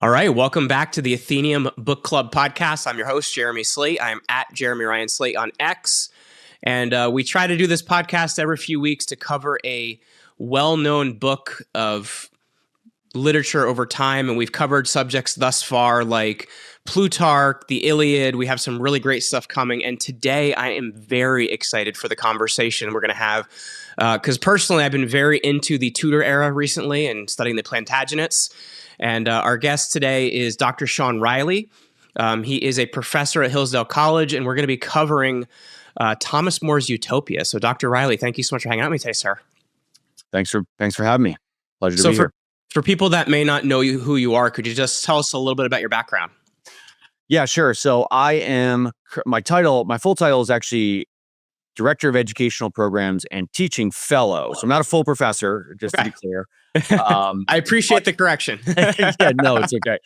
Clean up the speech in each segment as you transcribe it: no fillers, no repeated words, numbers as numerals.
All right, welcome back to the Athenium Book Club podcast. I'm your host, Jeremy Slate. I'm at Jeremy Ryan Slate on X. And we try to do this podcast every few weeks to cover a well-known book of literature over time. And we've covered subjects thus far like Plutarch, the Iliad. We have some really great stuff coming. And today I am very excited for the conversation we're going to have. Because personally, I've been very into the Tudor era recently and studying the Plantagenets. And our guest today is Dr. Shaun Rieley. He is a professor at Hillsdale College, and we're going to be covering Thomas More's Utopia. So, Dr. Rieley, thank you so much for hanging out with me today, sir. Thanks for having me. Pleasure to be here. For people that may not know who you are, could you just tell us a little bit about your background? Yeah, sure. So my full title is actually Director of Educational Programs and Teaching Fellow. So I'm not a full professor, just to be clear. I appreciate the correction. Yeah, no, it's okay.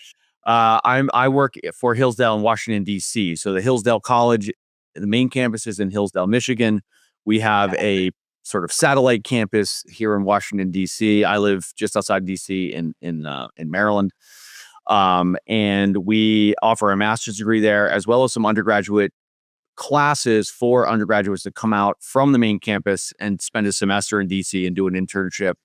I work for Hillsdale in Washington, D.C. So the Hillsdale College, the main campus is in Hillsdale, Michigan. We have a sort of satellite campus here in Washington, D.C. I live just outside D.C. in Maryland. And we offer a master's degree there, as well as some undergraduate classes for undergraduates to come out from the main campus and spend a semester in DC and do an internship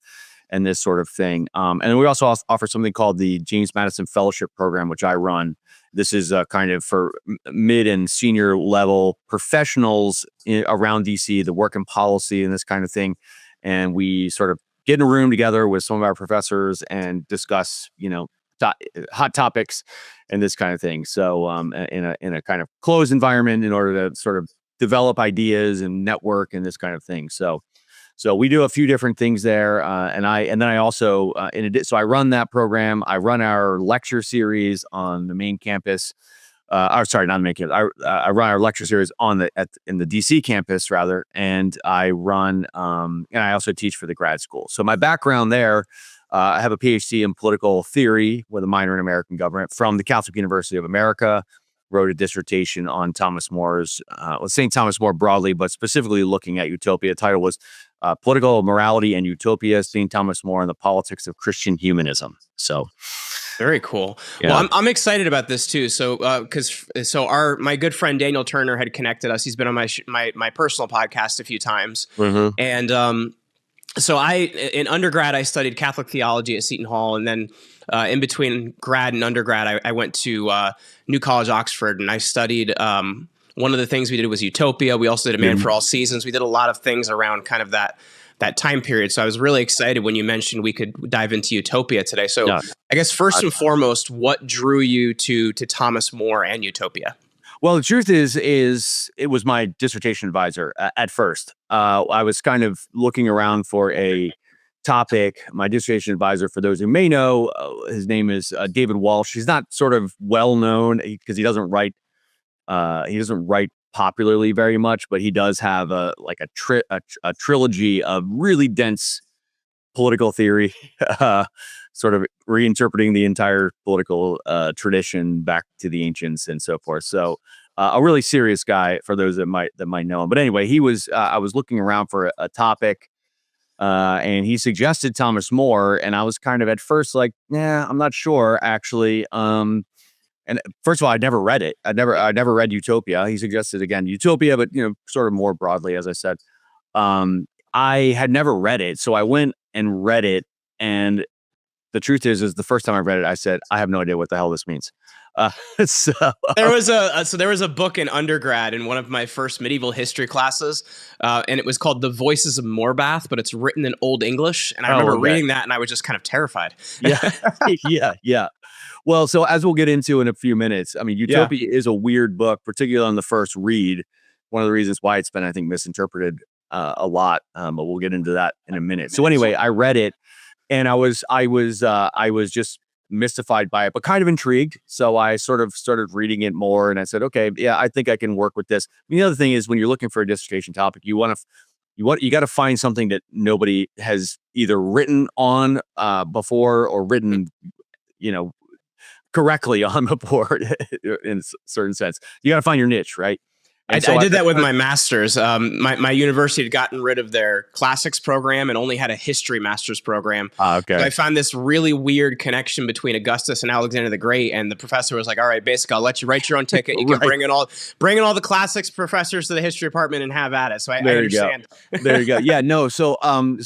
and this sort of thing. And then we also offer something called the James Madison Fellowship Program, which I run. This is kind of for mid and senior level professionals around DC, the work in policy and this kind of thing. And we sort of get in a room together with some of our professors and discuss, hot topics and this kind of thing. So in a kind of closed environment in order to sort of develop ideas and network and this kind of thing. So we do a few different things there. And then I also, so I run that program. I run our lecture series on the main campus. Not the main campus. I run our lecture series in the DC campus rather. And I run, and I also teach for the grad school. So my background there, I have a PhD in political theory with a minor in American government from the Catholic University of America. Wrote a dissertation on Thomas More's, St. Thomas More broadly, but specifically looking at Utopia. The title was Political Morality and Utopia, St. Thomas More and the Politics of Christian Humanism. So, very cool. Yeah. Well, I'm excited about this too. So, my good friend Daniel Turner had connected us. He's been on my personal podcast a few times, and so in undergrad, I studied Catholic theology at Seton Hall. And then in between grad and undergrad, I went to New College, Oxford, and I studied, one of the things we did was Utopia. We also did A Man for All Seasons. We did a lot of things around kind of that time period. So I was really excited when you mentioned we could dive into Utopia today. So I guess first and foremost, what drew you to Thomas More and Utopia? Well, the truth is it was my dissertation advisor at first. I was kind of looking around for a topic. My dissertation advisor, for those who may know, his name is David Walsh. He's not sort of well known because he doesn't write popularly very much, but he does have a trilogy of really dense political theory, sort of reinterpreting the entire political tradition back to the ancients and so forth. So a really serious guy for those that might know him. But anyway, he was. I was looking around for a topic, and he suggested Thomas More, and I was kind of at first like, yeah, I'm not sure actually. And first of all, I'd never read it. I never read Utopia. He suggested again Utopia, but sort of more broadly, as I said. I had never read it, so I went and read it, and the truth is the first time I read it, I said, I have no idea what the hell this means. There was a book in undergrad in one of my first medieval history classes, and it was called The Voices of Morbath, but it's written in Old English. And I remember reading that, and I was just kind of terrified. Yeah. Well, so as we'll get into in a few minutes, I mean, Utopia is a weird book, particularly on the first read. One of the reasons why it's been, I think, misinterpreted a lot, but we'll get into that in a minute. So anyway, I read it, and I was just mystified by it, but kind of intrigued. So I sort of started reading it more, and I said, okay, yeah, I think I can work with this. I mean, the other thing is when you're looking for a dissertation topic, you got to find something that nobody has either written on before or written, correctly on before in a certain sense. You got to find your niche, right? I, And so I did that with my master's. My university had gotten rid of their classics program and only had a history master's program. okay. So I found this really weird connection between Augustus and Alexander the Great. And the professor was like, "All right, basically, I'll let you write your own ticket. You can Right. bring in all the classics professors to the history department and have at it." So I There you go. understand. There you go. Yeah, no. So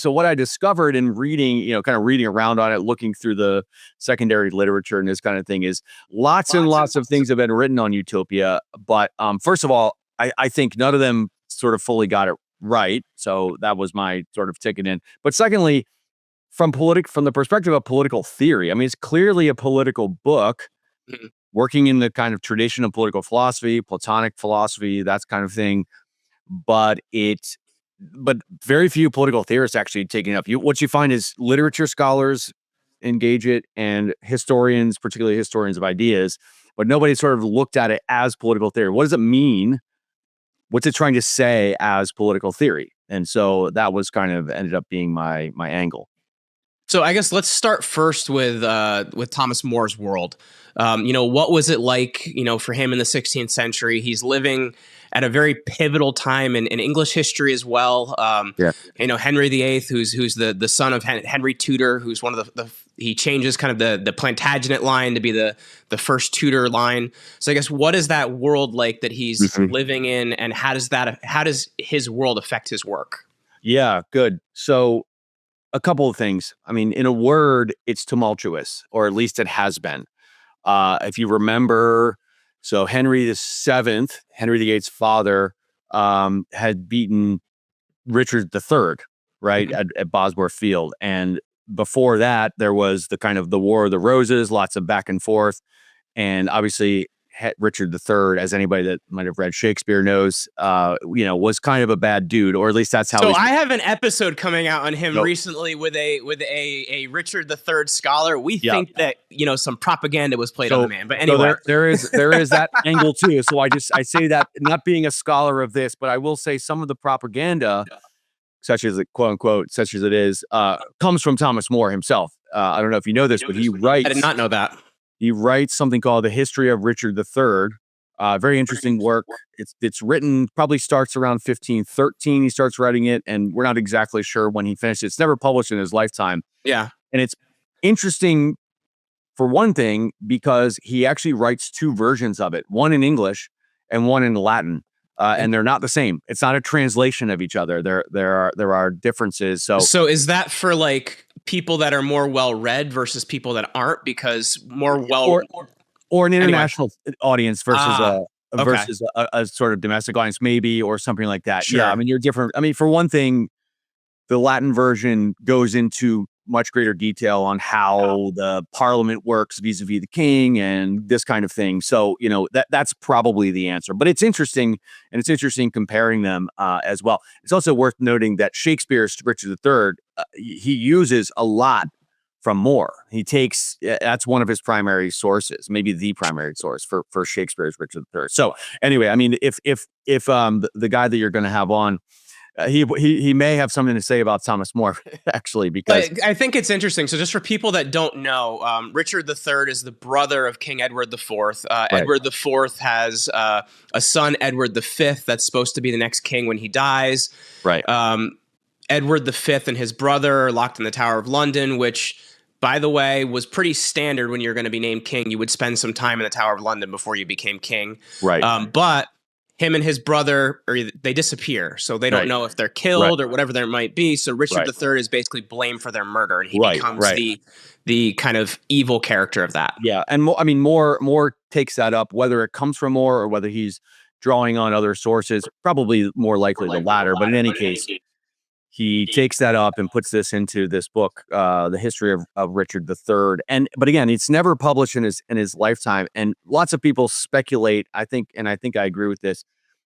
what I discovered in reading, kind of reading around on it, looking through the secondary literature and this kind of thing, is lots and lots of things have been written on Utopia. But first of all, I think none of them sort of fully got it right. So that was my sort of ticket in. But secondly, from the perspective of political theory, I mean, it's clearly a political book Mhm. working in the kind of tradition of political philosophy, Platonic philosophy, that kind of thing. But very few political theorists actually taking it up. What you find is literature scholars engage it, and historians, particularly historians of ideas, but nobody sort of looked at it as political theory. What does it mean? What's it trying to say as political theory? And so that was kind of ended up being my angle. So I guess let's start first with Thomas More's world. What was it like, for him in the 16th century? He's living at a very pivotal time in English history as well. Yeah. Henry VIII, who's the son of Henry Tudor, who's one of he changes kind of the Plantagenet line to be the first Tudor line. So I guess what is that world like that he's living in, and how does his world affect his work? Yeah, good. So a couple of things. I mean, in a word, it's tumultuous, or at least it has been. If you remember, so Henry VII, Henry VIII's father, had beaten Richard III, right, at Bosworth Field. And before that, there was the kind of the War of the Roses, lots of back and forth. And obviously, Richard III, as anybody that might have read Shakespeare knows, was kind of a bad dude, or at least that's how. So I have an episode coming out on him Nope. recently with a Richard III scholar. We think that some propaganda was played on the man, but anyway, so there is that angle too. So I say that not being a scholar of this, but I will say some of the propaganda, such as quote unquote, such as it is, comes from Thomas More himself. I don't know if you know this, but he writes. I did not know that. He writes something called The History of Richard III. Very interesting work. It's written, probably starts around 1513. He starts writing it, and we're not exactly sure when he finished it. It's never published in his lifetime. Yeah. And it's interesting, for one thing, because he actually writes two versions of it, one in English and one in Latin. And they're not the same. It's not a translation of each other. There are differences. So is that for like people that are more well read versus people that aren't? Because or an international audience versus okay. a sort of domestic audience, maybe, or something like that. Sure. Yeah, I mean, you're different. I mean, for one thing, the Latin version goes into much greater detail on how the parliament works vis-a-vis the king and this kind of thing. So, that's probably the answer. But it's interesting, and it's interesting comparing them as well. It's also worth noting that Shakespeare's Richard III, he uses a lot from More. That's one of his primary sources, maybe the primary source for Shakespeare's Richard III. So anyway, I mean, if the guy that you're going to have on, he may have something to say about Thomas More, actually, because I think it's interesting. So just for people that don't know, Richard III is the brother of King Edward IV. Right. Edward IV has a son, Edward V, that's supposed to be the next king when he dies. Right. Edward V and his brother are locked in the Tower of London, which, by the way, was pretty standard when you're going to be named king. You would spend some time in the Tower of London before you became king. Right. But him and his brother, they disappear. So they don't know if they're killed or whatever there might be. So Richard III is basically blamed for their murder, and he becomes the kind of evil character of that. Yeah. And More takes that up, whether it comes from More or whether he's drawing on other sources, probably more likely the latter. But in any case, he takes that up and puts this into this book, The History of Richard III. But again, it's never published in his lifetime. And lots of people speculate, I think I agree with this,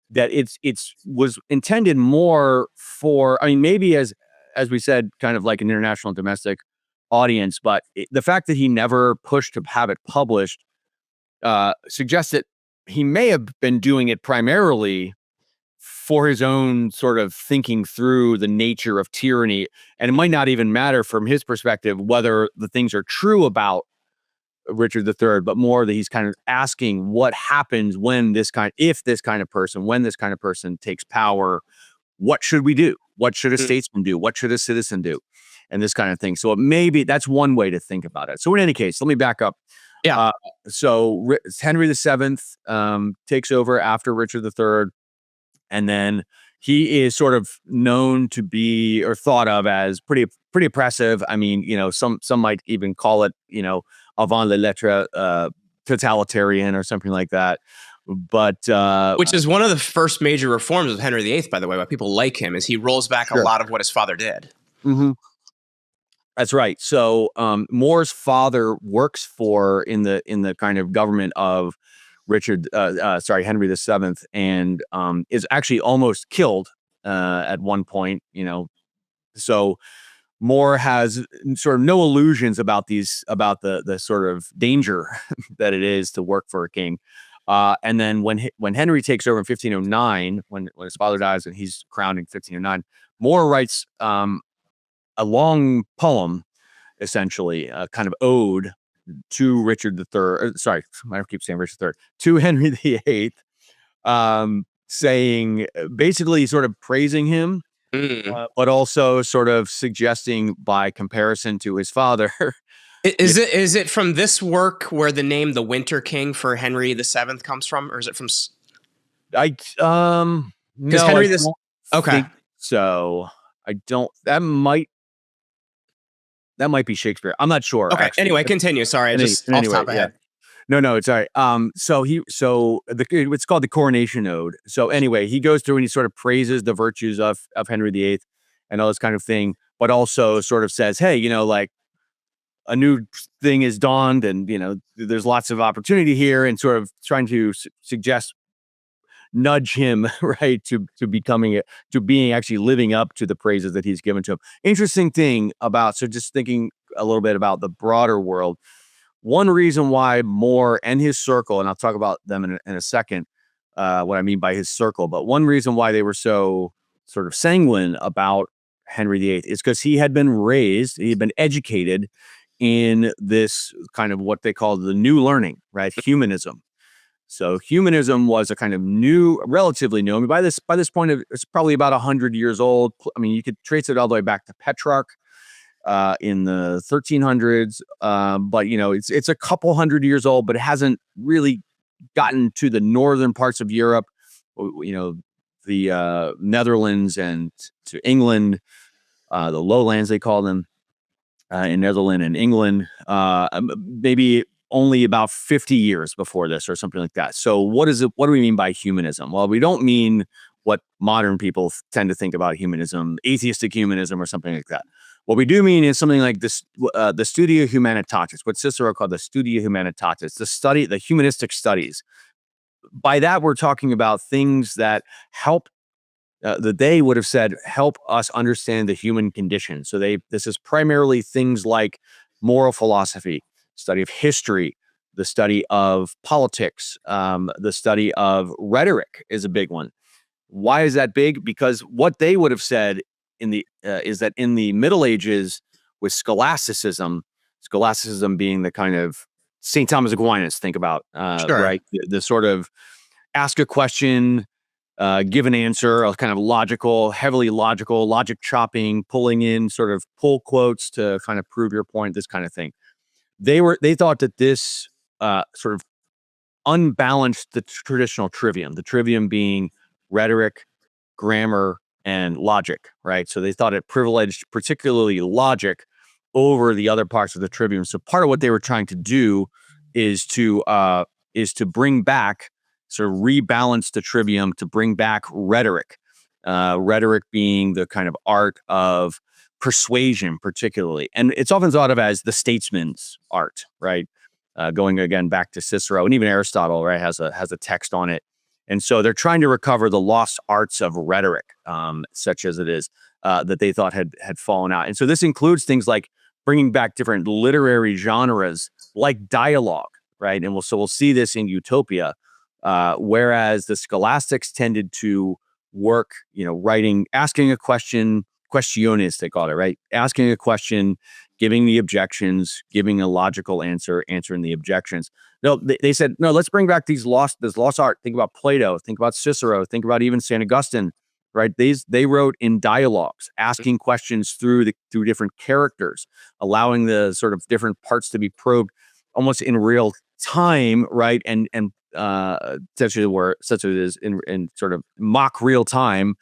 that it's was intended more for, I mean, maybe as we said, kind of like an international domestic audience, but the fact that he never pushed to have it published suggests that he may have been doing it primarily for his own sort of thinking through the nature of tyranny. And it might not even matter from his perspective whether the things are true about Richard III, but more that he's kind of asking what happens when this kind of person takes power. What should we do? What should a statesman do? What should a citizen do? And this kind of thing. So maybe that's one way to think about it. So in any case, let me back up. Yeah. So Henry VII takes over after Richard III, and then he is sort of known to be, or thought of as, pretty oppressive. I mean, some might even call it, avant la lettre, totalitarian or something like that. But which is one of the first major reforms of Henry VIII, by the way. Why people like him is he rolls back a lot of what his father did. Mm-hmm. That's right. So More's father works for in the kind of government of Henry VII, and is actually almost killed at one point. So More has sort of no illusions about the sort of danger that it is to work for a king. And then when Henry takes over in 1509, when his father dies and he's crowned in 1509, More writes a long poem, essentially a kind of ode to Richard III. Sorry, I keep saying Richard III, to Henry VIII, saying, basically sort of praising him, but also sort of suggesting by comparison to his father. Is it from this work where the name the Winter King for Henry VII comes from, or is it from? No, Henry I don't think so. I don't. That might be Shakespeare. I'm not sure. Okay. Actually. Anyway, continue. Sorry, I just off the top of my head. No, it's all right. So it's called the Coronation Ode. So anyway, he goes through and he sort of praises the virtues of Henry VIII and all this kind of thing, but also sort of says, hey, like, a new thing is dawned, and there's lots of opportunity here, and sort of trying to nudge him right to being actually living up to the praises that he's given to him. Interesting thing so just thinking a little bit about the broader world. One reason why More and his circle, and I'll talk about them in a second, what I mean by his circle, but one reason why they were so sort of sanguine about Henry VIII is because he had been educated in this kind of what they call the new learning, right? Humanism. So humanism was a kind of relatively new. I mean, by this point, it's probably about 100 years old. I mean, you could trace it all the way back to Petrarch in the 1300s. But it's a couple hundred years old, but it hasn't really gotten to the northern parts of Europe. The Netherlands and to England, the lowlands they call them, in Netherlands and England, maybe only about 50 years before this or something like that. So what do we mean by humanism? Well, we don't mean what modern people tend to think about humanism, atheistic humanism or something like that. What we do mean is something like this, the Studia Humanitatis, what Cicero called the Studia Humanitatis, the humanistic studies. By that, we're talking about things that help, that they would have said help us understand the human condition. So this is primarily things like moral philosophy, study of history, the study of politics, the study of rhetoric is a big one. Why is that big? Because what they would have said is that in the Middle Ages with scholasticism being the kind of St. Thomas Aquinas, think about, right? The sort of ask a question, give an answer, a kind of heavily logical, logic chopping, pulling in sort of pull quotes to kind of prove your point, this kind of thing. They thought that this sort of unbalanced the traditional trivium, the trivium being rhetoric, grammar, and logic, right? So they thought it privileged particularly logic over the other parts of the trivium. So part of what they were trying to do is to bring back, sort of rebalance the trivium, to bring back rhetoric. Rhetoric being the kind of art of persuasion, particularly. And it's often thought of as the statesman's art, right? Going again back to Cicero, and even Aristotle, right, has a text on it. And so they're trying to recover the lost arts of rhetoric, such as it is, that they thought had fallen out. And so this includes things like bringing back different literary genres like dialogue, right? And we'll see this in Utopia, whereas the scholastics tended to work, writing, asking a question questiones, they call it, right? Asking a question, giving the objections, giving a logical answer, answering the objections. No, they said, no, let's bring back this lost art. Think about Plato, think about Cicero, think about even St. Augustine, right? They wrote in dialogues, asking questions through different characters, allowing the sort of different parts to be probed almost in real time, right? And such as it is in sort of mock real time,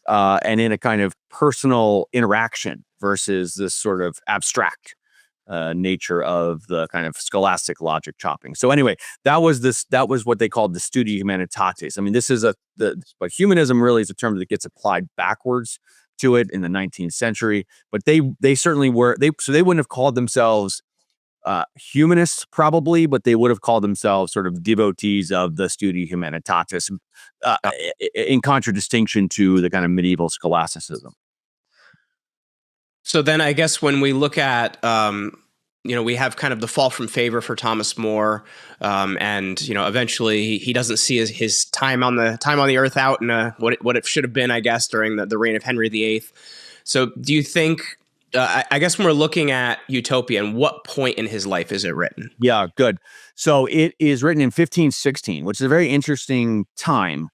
and in a kind of personal interaction versus this sort of abstract nature of the kind of scholastic logic chopping. So anyway, that was what they called the Studia Humanitatis. I mean, but humanism really is a term that gets applied backwards to it in the 19th century. But they certainly were so they wouldn't have called themselves humanists probably, but they would have called themselves sort of devotees of the Studia Humanitatis, in contradistinction to the kind of medieval scholasticism. So then I guess when we look at, we have kind of the fall from favor for Thomas More, and eventually he doesn't see his time on the earth out in what it should have been, I guess, during the reign of Henry VIII. So do you think? I guess when we're looking at Utopia, and what point in his life is it written? Yeah, good. So it is written in 1516, which is a very interesting time.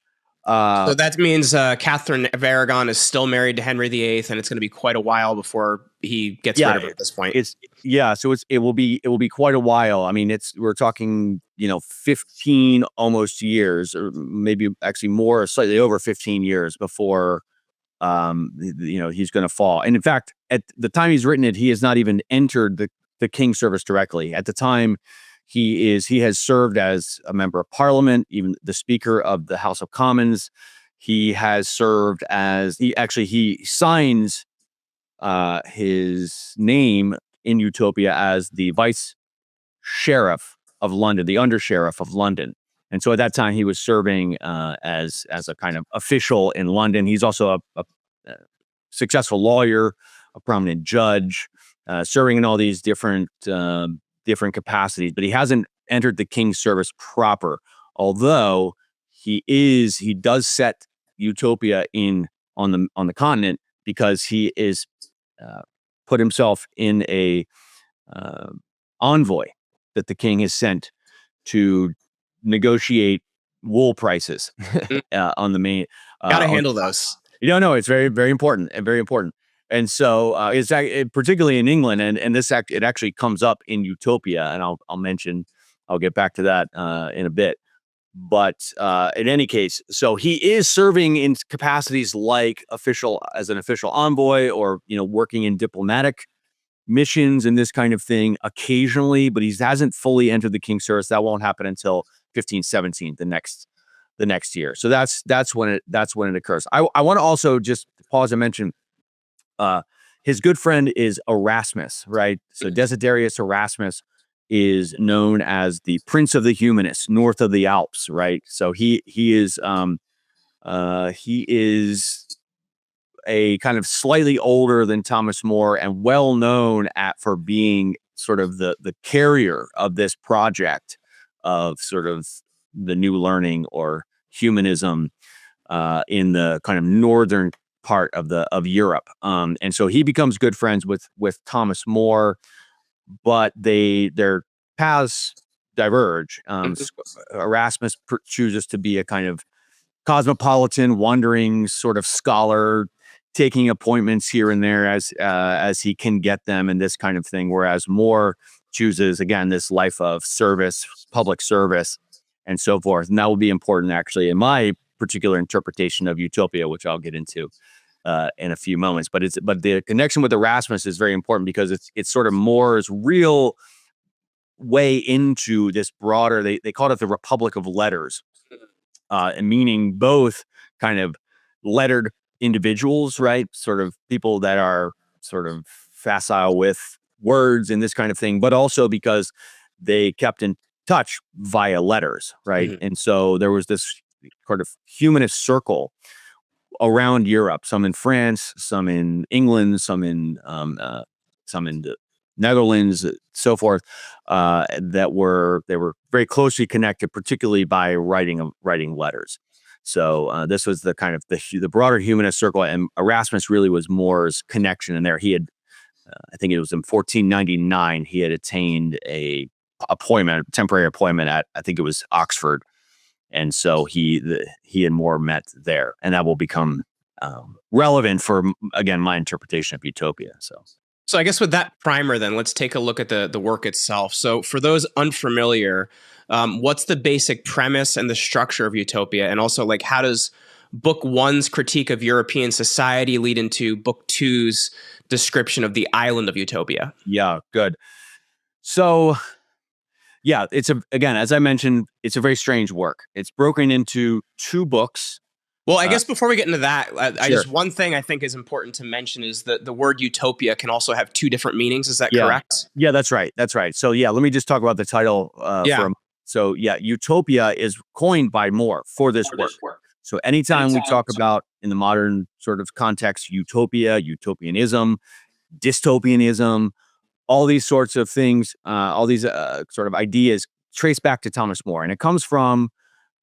So that means Catherine of Aragon is still married to Henry VIII, and it's going to be quite a while before he gets rid of her at this point. So it will be quite a while. I mean, we're talking 15 almost years, or maybe actually more, slightly over 15 years before he's going to fall. And in fact, at the time he's written it, he has not even entered the king's service directly. At the time, he has served as a member of parliament, even the Speaker of the House of Commons. He has served as he signs his name in Utopia as the Vice Sheriff of London, the Under Sheriff of London. And so at that time, he was serving as a kind of official in London. He's also a successful lawyer, a prominent judge, serving in all these different capacities. But he hasn't entered the king's service proper, although he does set Utopia on the continent, because he is put himself in a envoy that the king has sent to negotiate wool prices on the main. Gotta handle those. No, it's very, very important and very important. And so it's particularly in England, and it actually comes up in Utopia, and I'll get back to that in a bit. But in any case, so he is serving in capacities like as an official envoy, or working in diplomatic missions and this kind of thing occasionally, but he hasn't fully entered the king's service. That won't happen until 1517, the next year. So that's when it occurs. I want to also just pause and mention his good friend is Erasmus, right? So Desiderius Erasmus is known as the Prince of the Humanists north of the Alps, right? So he is a kind of slightly older than Thomas More, and well known for being sort of the carrier of this project of sort of the new learning or humanism in the kind of northern part of Europe. And so he becomes good friends with Thomas More, but their paths diverge. Erasmus chooses to be a kind of cosmopolitan, wandering sort of scholar, taking appointments here and there as he can get them, and this kind of thing. Whereas More chooses, again, this life of service, public service, and so forth. And that will be important, actually, in my particular interpretation of Utopia, which I'll get into in a few moments. But the connection with Erasmus is very important, because it's sort of More's real way into this broader. They called it the Republic of Letters, meaning both kind of lettered individuals, right? Sort of people that are sort of facile with words and this kind of thing, but also because they kept in touch via letters, right? Mm-hmm. And so there was this sort of humanist circle around Europe, some in France, some in England, some in the Netherlands, so forth, they were very closely connected, particularly by writing letters. So this was the kind of the broader humanist circle, and Erasmus really was More's connection in there. He had, I think it was in 1499, he had attained a temporary appointment at, I think it was Oxford, and so he and More met there, and that will become relevant for, again, my interpretation of Utopia. So I guess with that primer, then let's take a look at the work itself. So for those unfamiliar, what's the basic premise and the structure of Utopia, and also like how does Book One's critique of European society lead into Book Two's description of the island of Utopia? Yeah, good. So yeah, again, as I mentioned, it's a very strange work. It's broken into 2 books. Well, I guess before we get into that, Sure. one thing I think is important to mention is that the word utopia can also have 2 different meanings. Is that Yeah. correct? Yeah, that's right. That's right. So yeah, let me just talk about the title So yeah, Utopia is coined by More for this work. So anytime we talk about, in the modern sort of context, utopia, utopianism, dystopianism, all these sorts of things, all these sort of ideas trace back to Thomas More, and it comes from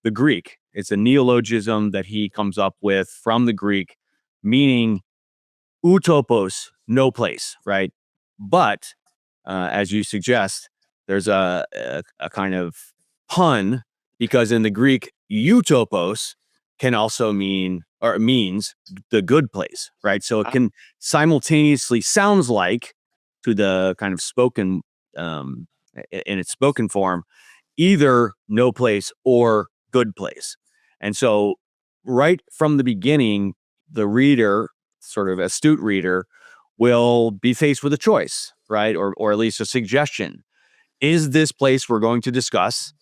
the Greek. It's a neologism that he comes up with from the Greek, meaning utopos, no place, right? But as you suggest, there's a kind of pun, because in the Greek, utopos can also means the good place, right? So it can simultaneously sounds like, to the kind of spoken, in its spoken form, either no place or good place. And so right from the beginning, the reader, sort of astute reader, will be faced with a choice, right? Or at least a suggestion. Is this place we're going to discuss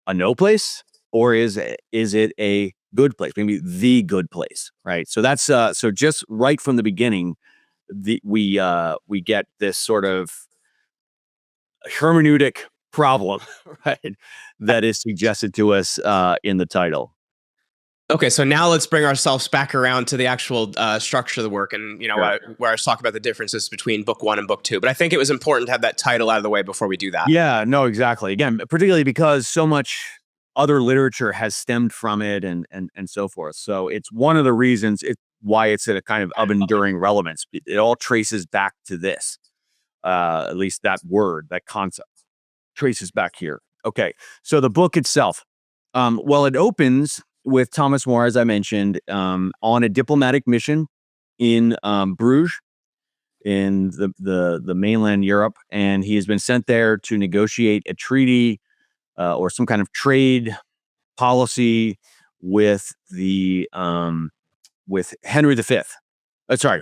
a no place, or is it a good place? Maybe the good place, right? So that's so just right from the beginning, we get this sort of hermeneutic problem, right, that is suggested to us in the title. Okay, so now let's bring ourselves back around to the actual structure of the work, and where I was talking about the differences between Book One and Book Two. But I think it was important to have that title out of the way before we do that. Yeah, no, exactly. Again, particularly because so much other literature has stemmed from it, and so forth. So it's one of the reasons why it's a kind of enduring relevance. It all traces back to this. At least that word, that concept, traces back here. Okay, so the book itself, well, it opens with Thomas More, as I mentioned, on a diplomatic mission in Bruges, in the mainland Europe, and he has been sent there to negotiate a treaty or some kind of trade policy with with Henry V. Sorry,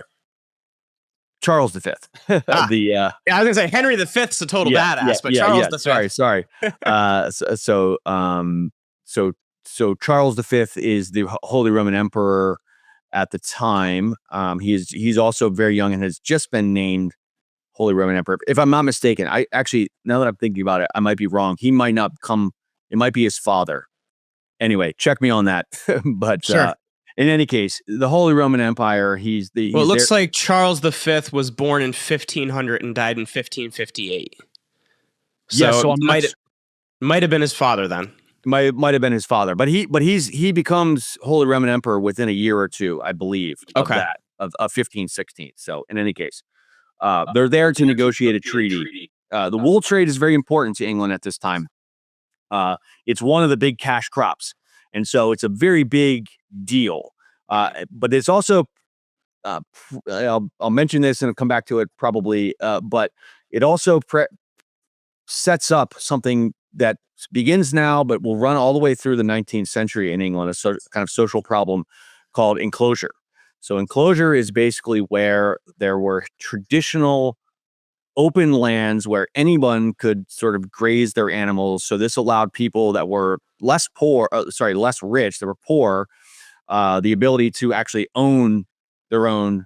Charles V. Yeah, I was gonna say Henry V's a total badass, but Charles V. Sorry. So Charles V is the Holy Roman Emperor at the time. He's also very young and has just been named Holy Roman Emperor. If I'm not mistaken, I actually, now that I'm thinking about it, I might be wrong. He might not come. It might be his father. Anyway, check me on that. But sure. In any case, the Holy Roman Empire. It looks like Charles V was born in 1500 and died in 1558. So it might have been his father then. Might have been his father, but he becomes Holy Roman Emperor within a year or two, I believe, of 1516. So in any case, they're there to negotiate a treaty. The wool trade is very important to England at this time. It's one of the big cash crops, and so it's a very big deal. But it's also, I'll mention this and I'll come back to it probably, but it also sets up something that begins now, but will run all the way through the 19th century in England, a kind of social problem called enclosure. So enclosure is basically where there were traditional open lands where anyone could sort of graze their animals. So this allowed people that were less rich, that were poor, the ability to actually own their own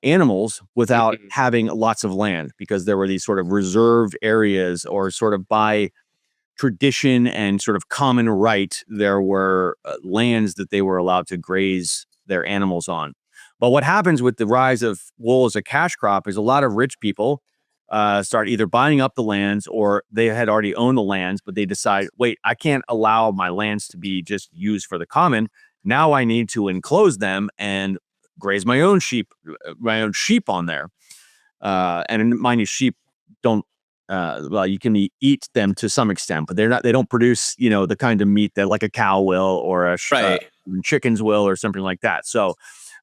animals without having lots of land, because there were these sort of reserved areas, or sort of by tradition and sort of common right, there were lands that they were allowed to graze their animals on. But what happens with the rise of wool as a cash crop is a lot of rich people start either buying up the lands, or they had already owned the lands, but they decide, wait, I can't allow my lands to be just used for the common. Now I need to enclose them and graze my own sheep on there. And mind you, sheep don't, well, you can eat them to some extent, but they don't produce, the kind of meat that like a cow will, or Right. chickens will, or something like that. So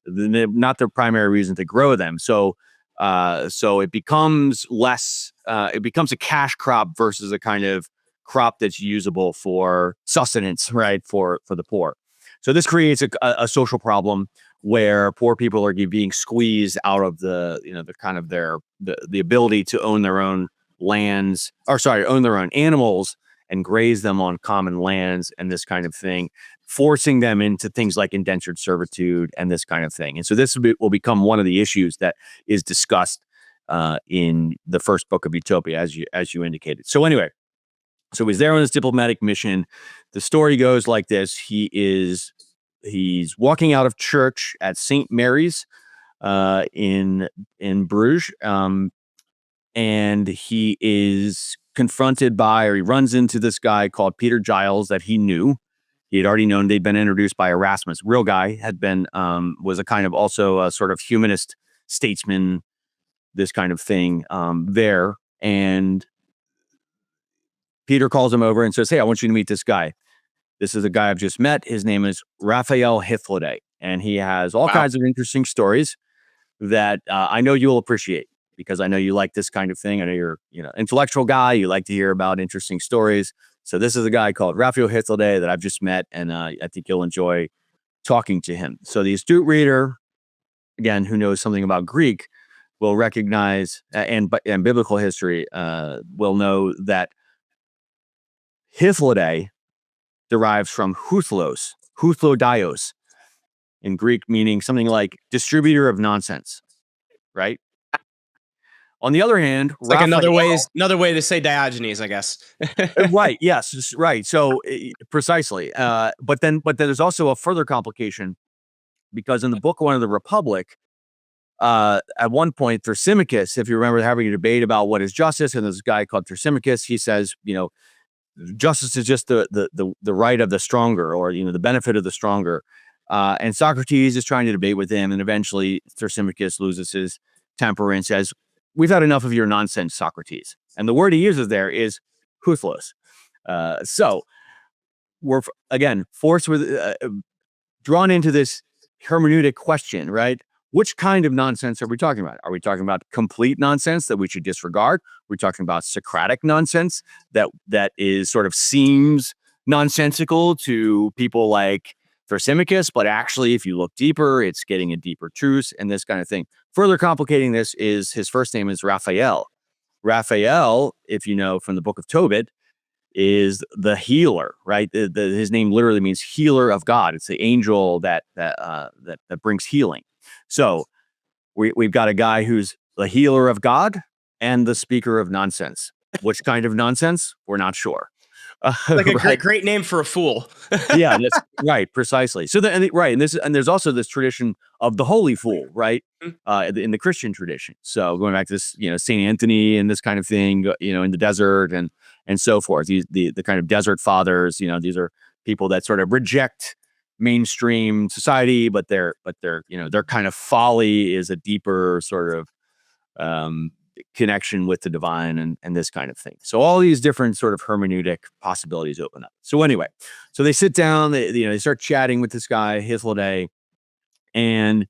not the primary reason to grow them. So it becomes less, it becomes a cash crop versus a kind of crop that's usable for sustenance, right? For the poor. So this creates a social problem where poor people are being squeezed out of the kind of the ability to own their own lands, or sorry, own their own animals and graze them on common lands, and this kind of thing, forcing them into things like indentured servitude and this kind of thing. And so this will become one of the issues that is discussed in the first book of Utopia, as you indicated. So anyway, so he's there on his diplomatic mission. The story goes like this: he's walking out of church at St. Mary's in Bruges, and he is confronted by, or he runs into this guy called Peter Giles that he knew. He had already known. They'd been introduced by Erasmus. Real guy had been, was a kind of also a sort of humanist statesman, this kind of thing there. And Peter calls him over and says, "Hey, I want you to meet this guy. This is a guy I've just met. His name is Raphael Hithloday, and he has all kinds of interesting stories that I know you'll appreciate, because I know you like this kind of thing. I know you're, intellectual guy. You like to hear about interesting stories. So this is a guy called Raphael Hithloday that I've just met, and I think you'll enjoy talking to him." So the astute reader, again, who knows something about Greek, will recognize and biblical history will know that Hithloday derives from huthlodios in Greek, meaning something like distributor of nonsense, right? On the other hand, It's like another way to say Diogenes, I guess. Right. Yes. Right. So precisely. But then there's also a further complication, because in the book One of the Republic, at one point, Thrasymachus, if you remember having a debate about what is justice, and there's a guy called Thrasymachus, he says, justice is just the right of the stronger, or the benefit of the stronger. And Socrates is trying to debate with him, and eventually Thrasymachus loses his temper and says, "We've had enough of your nonsense, Socrates." And the word he uses there is huthlos. So we're again forced with drawn into this hermeneutic question, right? Which kind of nonsense are we talking about? Are we talking about complete nonsense that we should disregard? We're talking about Socratic nonsense that is sort of seems nonsensical to people like Thrasymachus, but actually, if you look deeper, it's getting a deeper truth and this kind of thing. Further complicating this is his first name is Raphael. Raphael, if you know from the book of Tobit, is the healer, right? His name literally means healer of God. It's the angel that brings healing. So we've got a guy who's the healer of God and the speaker of nonsense. Which kind of nonsense? We're not sure. Like a great name for a fool. Yeah, that's right, precisely. So and there's also this tradition of the holy fool, right? In the Christian tradition. So going back to this, Saint Anthony and this kind of thing, in the desert and so forth. The kind of desert fathers, these are people that sort of reject mainstream society, but their kind of folly is a deeper sort of connection with the divine and this kind of thing. So all these different sort of hermeneutic possibilities open up. So anyway, so they sit down, they start chatting with this guy, Hithloday, and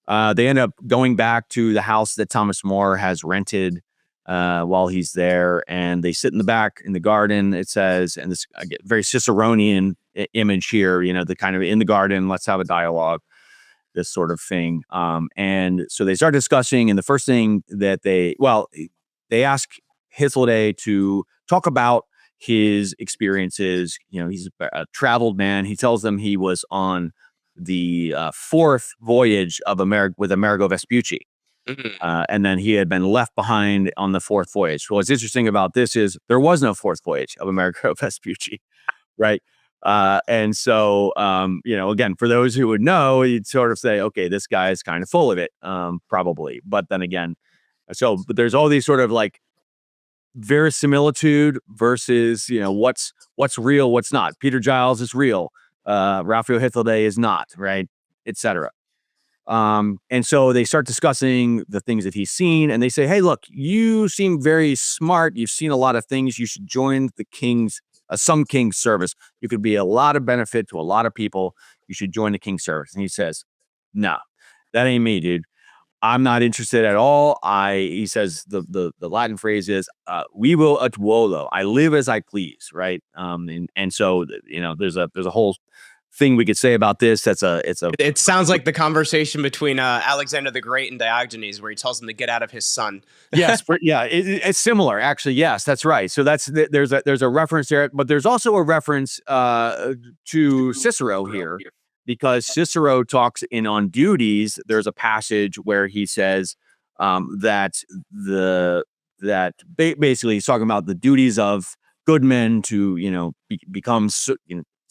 they end up going back to the house that Thomas More has rented while he's there, and they sit in the back in the garden, it says, and this very Ciceronian image here, the kind of in the garden, let's have a dialogue, this sort of thing. And so they start discussing, and the first thing that they ask Hithloday to talk about his experiences. He's a traveled man. He tells them he was on the fourth voyage of with Amerigo Vespucci. Mm-hmm. And then he had been left behind on the fourth voyage. So what's interesting about this is there was no fourth voyage of Amerigo Vespucci, right? And so, again, for those who would know, you'd sort of say, okay, this guy is kind of full of it, probably. But then again, So, but there's all these sort of like verisimilitude versus, what's real, what's not. Peter Giles is real. Raphael Hithilday is not, right? Etc. And so they start discussing the things that he's seen, and they say, "Hey, look, you seem very smart. You've seen a lot of things. You should join the some king's service. You could be a lot of benefit to a lot of people. You should join the king's service." And he says, "No, that ain't me, dude. I'm not interested at all." He says the Latin phrase is "vivo ut volo." I live as I please, right? And so there's a whole thing we could say about this. It sounds like the conversation between Alexander the Great and Diogenes, where he tells him to get out of his sun. Yes, yeah, it's similar, actually. Yes, that's right. So there's a reference there, but there's also a reference to Cicero here, because Cicero talks on duties. There's a passage where he says that basically he's talking about the duties of good men to become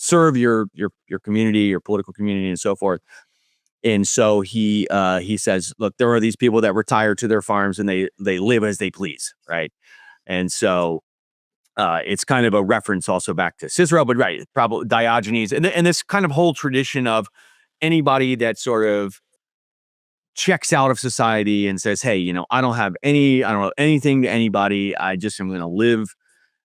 serve your community, your political community, and so forth. And so he says, look, there are these people that retire to their farms and they live as they please, right? And so it's kind of a reference also back to Cicero, but right, probably Diogenes, and this kind of whole tradition of anybody that sort of checks out of society and says, hey, I don't know anything to anybody. I just am going to live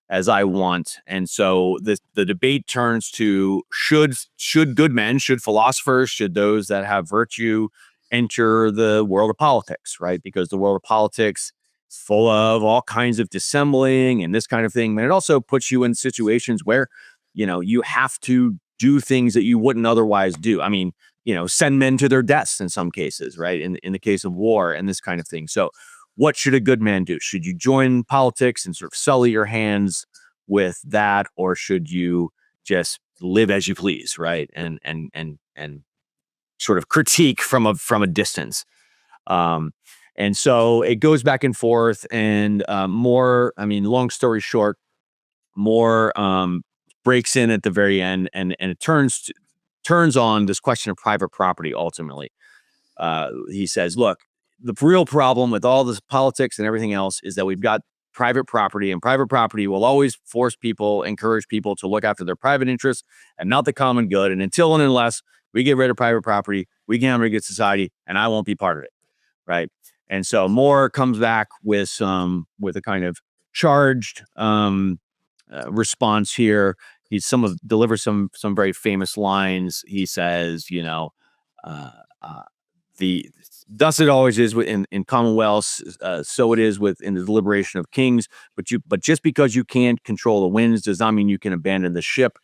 as I want. And so the debate turns to should good men, should philosophers, should those that have virtue enter the world of politics, right? Because the world of politics is full of all kinds of dissembling and this kind of thing. And it also puts you in situations where, you have to do things that you wouldn't otherwise do. I mean, send men to their deaths in some cases, right? In the case of war and this kind of thing. So what should a good man do? Should you join politics and sort of sully your hands with that, or should you just live as you please, right? And sort of critique from a distance. And so it goes back and forth, and long story short, more breaks in at the very end, and it turns on this question of private property ultimately. He says, look, the real problem with all this politics and everything else is that we've got private property, and private property will always encourage people to look after their private interests and not the common good. And until and unless we get rid of private property, we can't have a good society, and I won't be part of it. Right. And so Moore comes back with a kind of charged response here. He delivers some very famous lines. He says, thus it always is in commonwealths, so it is in the deliberation of kings. But just because you can't control the winds does not mean you can abandon the ship.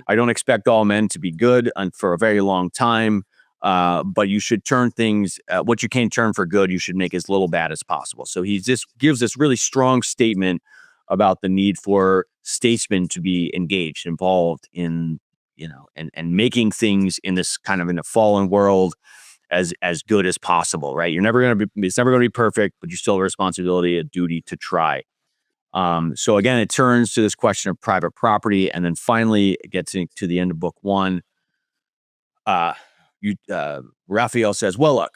I don't expect all men to be good for a very long time, but you should turn things. What you can't turn for good, you should make as little bad as possible. So he just gives this really strong statement about the need for statesmen to be engaged, involved in, and making things in this kind of in a fallen world as good as possible, right? It's never going to be perfect, but you still have a responsibility, a duty to try. So again, it turns to this question of private property, and then finally it gets to the end of book one. Raphael says, well, look,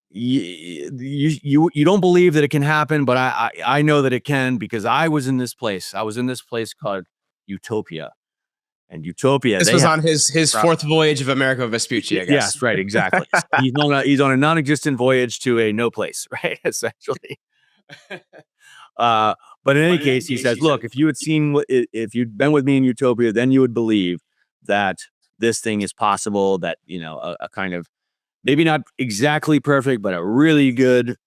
you don't believe that it can happen, but I know that it can, because I was in this place. I was in this place called Utopia. And Utopia. This was on his fourth voyage of Amerigo Vespucci, I guess. Yes, right, exactly. He's on a non-existent voyage to a no place, right? Essentially. But in any case, he says, look, if if you'd been with me in Utopia, then you would believe that this thing is possible, that, a kind of maybe not exactly perfect, but a really good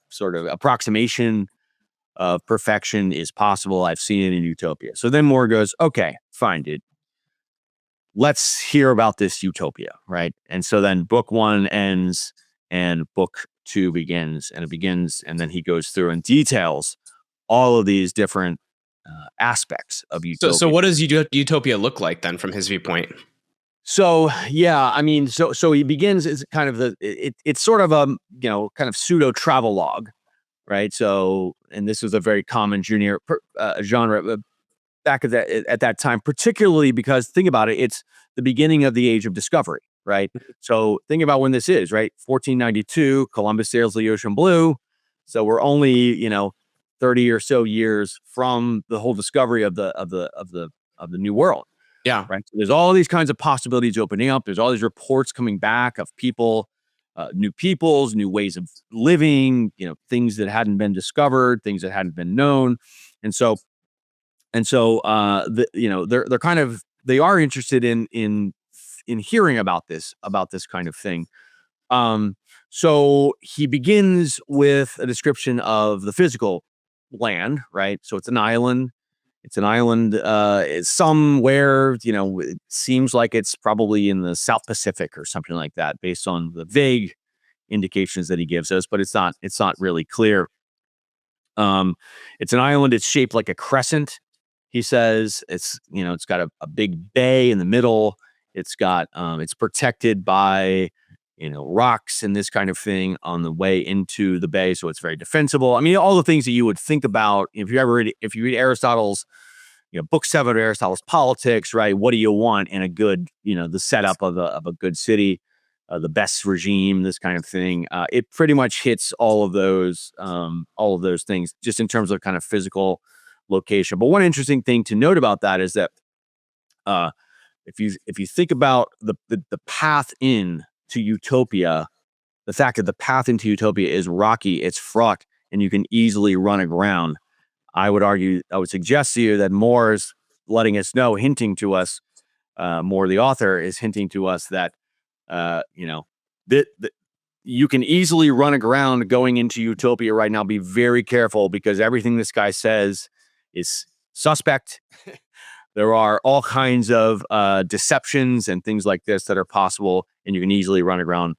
sort of approximation of perfection is possible. I've seen it in Utopia. So then Moore goes, okay, fine, dude. Let's hear about this Utopia, right? And so then book one ends and book two begins, and then he goes through and details all of these different aspects of Utopia. So what does Utopia look like then from his viewpoint? So yeah, so he begins as kind of it's sort of a kind of pseudo travelogue. Right. So, and this was a very common genre back at that time, particularly because think about it, it's the beginning of the age of discovery. right? So think about when this is, right? 1492, Columbus sails the ocean blue. So we're only, 30 or so years from the whole discovery of the new world, Yeah. right? So there's all these kinds of possibilities opening up. There's all these reports coming back of people, new peoples, new ways of living, things that hadn't been discovered, things that hadn't been known. And so they're kind of, they are interested in hearing about this kind of thing. So he begins with a description of the physical land, right? So it's an island. It's an island somewhere, it seems like it's probably in the South Pacific or something like that, based on the vague indications that he gives us, but it's not really clear. It's an island. It's shaped like a crescent. He says it's got a big bay in the middle. It's protected by, rocks and this kind of thing on the way into the bay. So it's very defensible. I mean, all the things that you would think about if you read Aristotle's, book 7 of Aristotle's Politics, right? What do you want in a good, the setup of a good city, the best regime, this kind of thing. It pretty much hits all of those things just in terms of kind of physical location. But one interesting thing to note about that is that if you think about the path in to Utopia, the fact that the path into Utopia is rocky, it's fraught, and you can easily run aground. I would suggest to you that Moore is letting us know, hinting to us, Moore, the author, is hinting to us that, that you can easily run aground going into Utopia right now. Be very careful, because everything this guy says is suspect. There are all kinds of deceptions and things like this that are possible, and you can easily run aground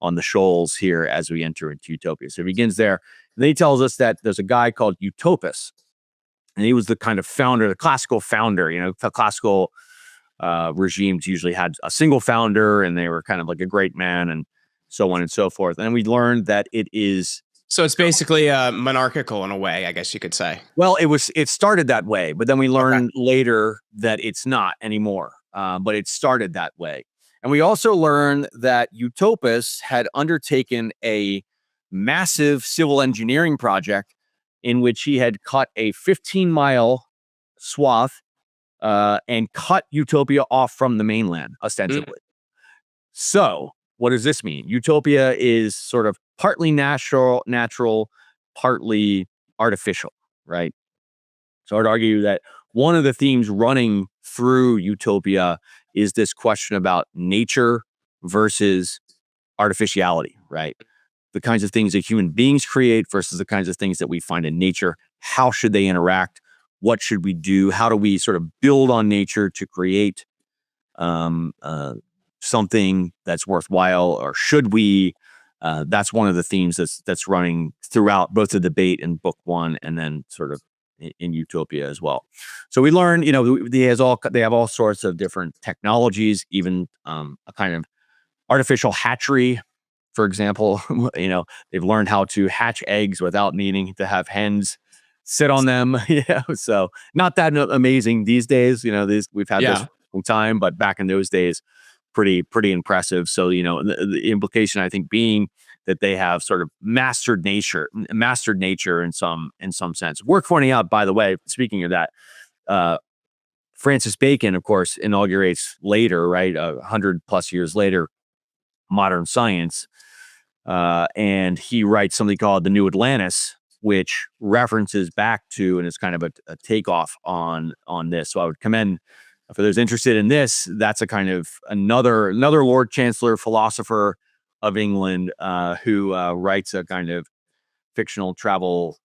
on the shoals here as we enter into Utopia. So it begins there. And then he tells us that there's a guy called Utopus, and he was the kind of founder, the classical founder. The classical regimes usually had a single founder, and they were kind of like a great man, and so on and so forth. And we learned that it is. So it's basically monarchical in a way, I guess you could say. Well, it started that way, but then we learned later that it's not anymore. But it started that way. And we also learned that Utopus had undertaken a massive civil engineering project in which he had cut a 15-mile swath and cut Utopia off from the mainland, ostensibly. So what does this mean? Utopia is sort of partly natural, partly artificial, right? So I'd argue that one of the themes running through Utopia is this question about nature versus artificiality, right? The kinds of things that human beings create versus the kinds of things that we find in nature. How should they interact? What should we do? How do we sort of build on nature to create something that's worthwhile, or should we? That's one of the themes that's running throughout both the debate in book 1 and then sort of in Utopia as well. So we learn, they have all sorts of different technologies, even a kind of artificial hatchery, for example. They've learned how to hatch eggs without needing to have hens sit on them. So not that amazing these days. We've had this for a long time, but back in those days, pretty impressive. So the implication, I think, being that they have sort of mastered nature in some sense. Worth pointing out, by the way, speaking of that, Francis Bacon, of course, inaugurates later, right, 100 plus years later, modern science, and he writes something called The New Atlantis, which references back to and is kind of a takeoff on this. So I would commend, for those interested in this, that's a kind of another Lord Chancellor philosopher of England who writes a kind of fictional travel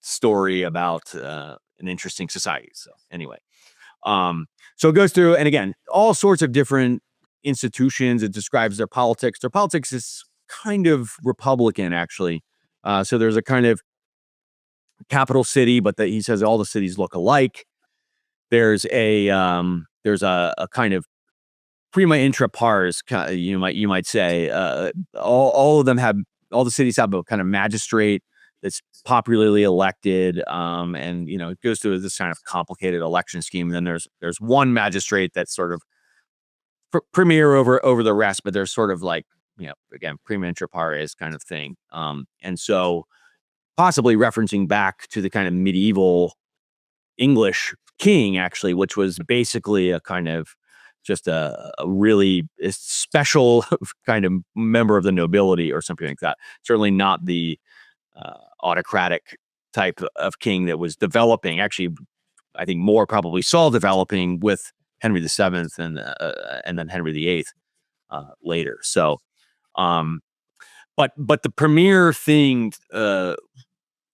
story about an interesting society. So anyway, so it goes through, and again, all sorts of different institutions. It describes their politics. Their politics is kind of Republican, actually. So there's a kind of capital city, but he says all the cities look alike. There's a kind of prima intra pars, you might say. All the cities have a kind of magistrate that's popularly elected, and it goes through this kind of complicated election scheme. And then there's one magistrate that's sort of premier over the rest, but they're sort of like, again, prima inter pares kind of thing. And so possibly referencing back to the kind of medieval English king, actually, which was basically a kind of just a really special kind of member of the nobility or something like that. Certainly not the autocratic type of king that was developing. Actually, I think more probably Saul developing with Henry VII and then Henry VIII later. So, but the premier thing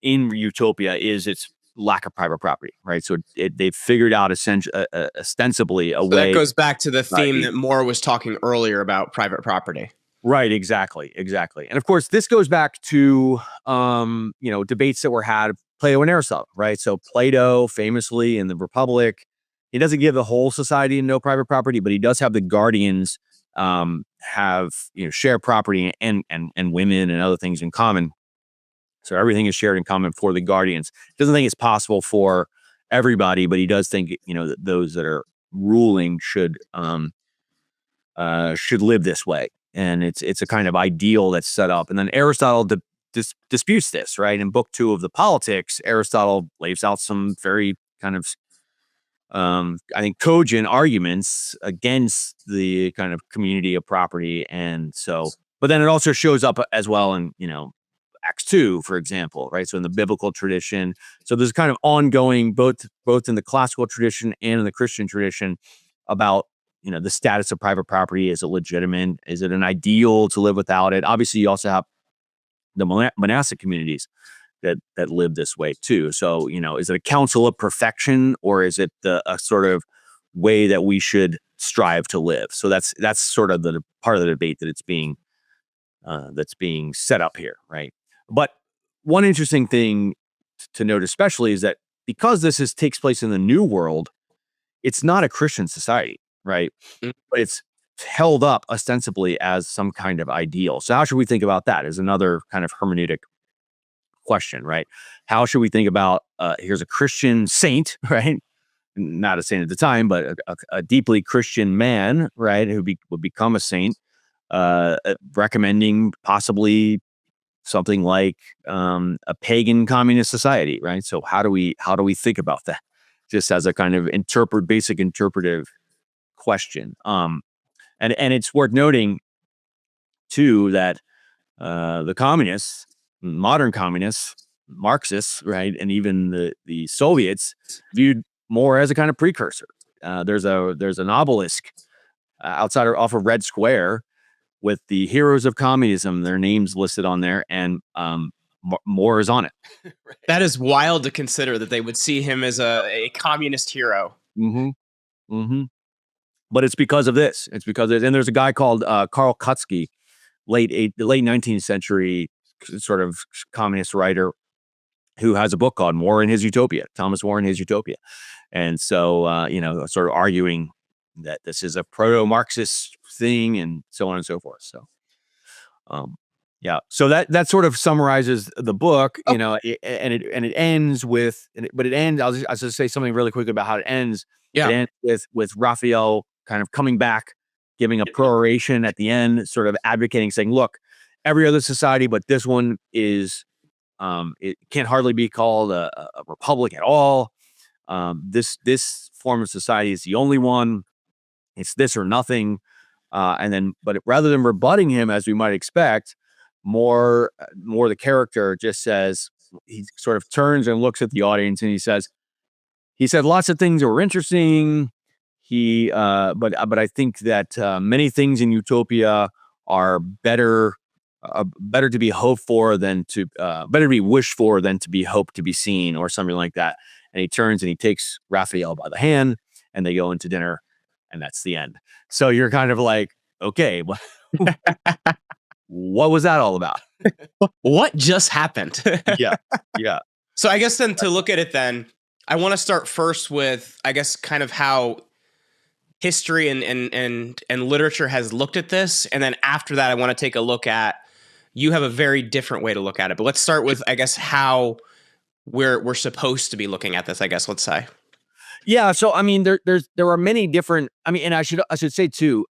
in Utopia is its lack of private property, right? So they've figured out ostensibly a So that way. goes back to the theme that Moore was talking earlier about private property. Right, exactly. And of course, this goes back to debates that were had Plato and Aristotle, right? So Plato famously in the Republic, he doesn't give the whole society no private property, but he does have the guardians have share property and women and other things in common. So everything is shared in common for the guardians. Doesn't think it's possible for everybody, but he does think that those that are ruling should live this way. And it's a kind of ideal that's set up. And then Aristotle disputes this, right? In book 2 of the Politics, Aristotle lays out some very kind of I think cogent arguments against the kind of community of property. And so, but then it also shows up as well in Acts 2, for example, right? So in the biblical tradition, so there's kind of ongoing both in the classical tradition and in the Christian tradition about the status of private property. Is it legitimate? Is it an ideal to live without it? Obviously, you also have the monastic communities that live this way too. So is it a counsel of perfection, or is it a sort of way that we should strive to live? So that's sort of the part of the debate that that's being set up here, right? But one interesting thing to note, especially, is that because this takes place in the New World, it's not a Christian society, right? Mm. But it's held up ostensibly as some kind of ideal. So how should we think about that? Is another kind of hermeneutic question, right? How should we think about here's a Christian saint, right? Not a saint at the time, but a deeply Christian man, right, who would become a saint, recommending possibly something like a pagan communist society, right? So how do we think about that? Just as a kind of basic interpretive question. And it's worth noting too that the communists, modern communists, Marxists, right, and even the Soviets viewed more as a kind of precursor. There's an obelisk off of Red Square with the heroes of communism, their names listed on there, and Moore is on it. That is wild to consider that they would see him as a communist hero. Mm-hmm. Mm-hmm. But it's because of this. And there's a guy called Karl Kautsky, late 19th century sort of communist writer, who has a book called Thomas More and His Utopia. And so, sort of arguing that this is a proto-Marxist thing and so on and so forth. So, yeah. So that sort of summarizes the book, and it ends with, I'll just say something really quickly about how it ends. Yeah. It ends with Raphael kind of coming back, giving a peroration at the end, sort of advocating, saying, look, every other society, but this one is, it can't hardly be called a republic at all. This form of society is the only one. It's this or nothing. But rather than rebutting him, as we might expect, more the character just says, he sort of turns and looks at the audience and he said lots of things that were interesting. But I think that many things in Utopia are better to be hoped for than to better to be wished for than to be hoped to be seen, or something like that. And he turns and he takes Raphael by the hand and they go into dinner, and that's the end. So you're kind of like, okay, what was that all about? What just happened? Yeah. So I guess then to look at it, then I want to start first with, I guess, kind of how history and literature has looked at this, and then after that, I want to take a look at. You have a very different way to look at it, but let's start with, I guess, how we're supposed to be looking at this, I guess, let's say. Yeah. So, I mean, there are many different, I mean, and I should say too,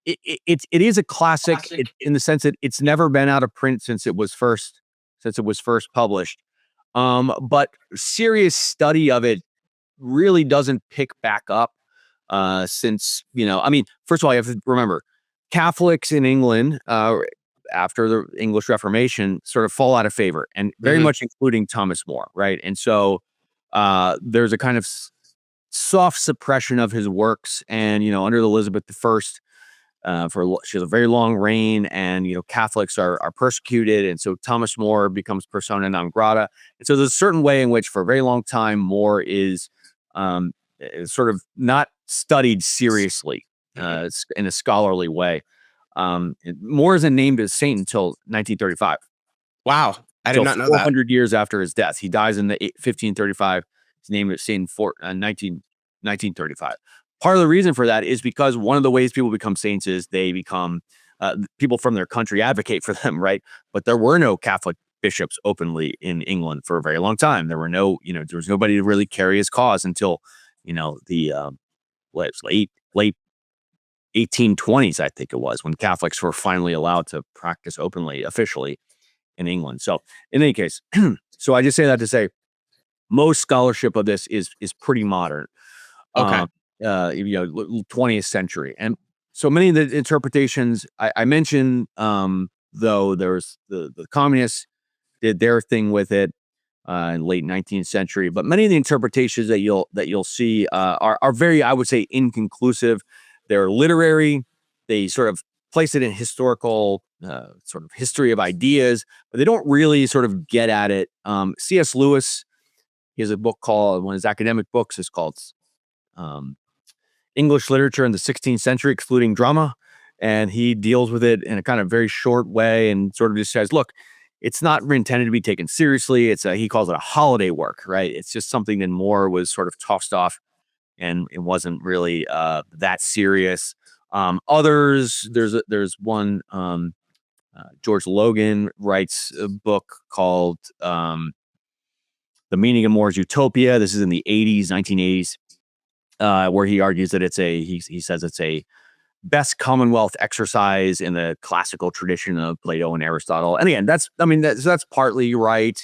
it is a classic in the sense that it's never been out of print since it was first published. But serious study of it really doesn't pick back up since, I mean, first of all, you have to remember Catholics in England after the English Reformation sort of fall out of favor, and very much including Thomas More, right? And so there's a kind of soft suppression of his works, and under Elizabeth I, she has a very long reign, and Catholics are persecuted, and so Thomas More becomes persona non grata. And so there's a certain way in which, for a very long time, More is sort of not studied seriously in a scholarly way. More isn't named as saint until 1935. Wow, I did not know that. 400 years after his death, he dies in the 1535. His name is saint in 1935. Part of the reason for that is because one of the ways people become saints is they become people from their country advocate for them, right? But there were no Catholic bishops openly in England for a very long time. There were no, there was nobody to really carry his cause until, the late 1820s, I think it was, when Catholics were finally allowed to practice openly, officially in England. So in any case, so I just say that to say most scholarship of this is pretty modern. Okay. 20th century. And so many of the interpretations I mentioned, though, there's the communists did their thing with it in late 19th century, but many of the interpretations that you'll see are very, I would say, inconclusive. They're literary. They sort of place it in historical sort of history of ideas, but they don't really sort of get at it. C.S. Lewis, he has a book called, one of his academic books is called English Literature in the 16th Century, Excluding Drama. And he deals with it in a kind of very short way and sort of just says, look, it's not intended to be taken seriously. He calls it a holiday work, right? It's just something that More was sort of tossed off, and it wasn't really that serious. Others, there's one, George Logan writes a book called The Meaning of More's Utopia. This is in the 1980s, where he argues that he says it's a best Commonwealth exercise in the classical tradition of Plato and Aristotle. And again, that's partly right.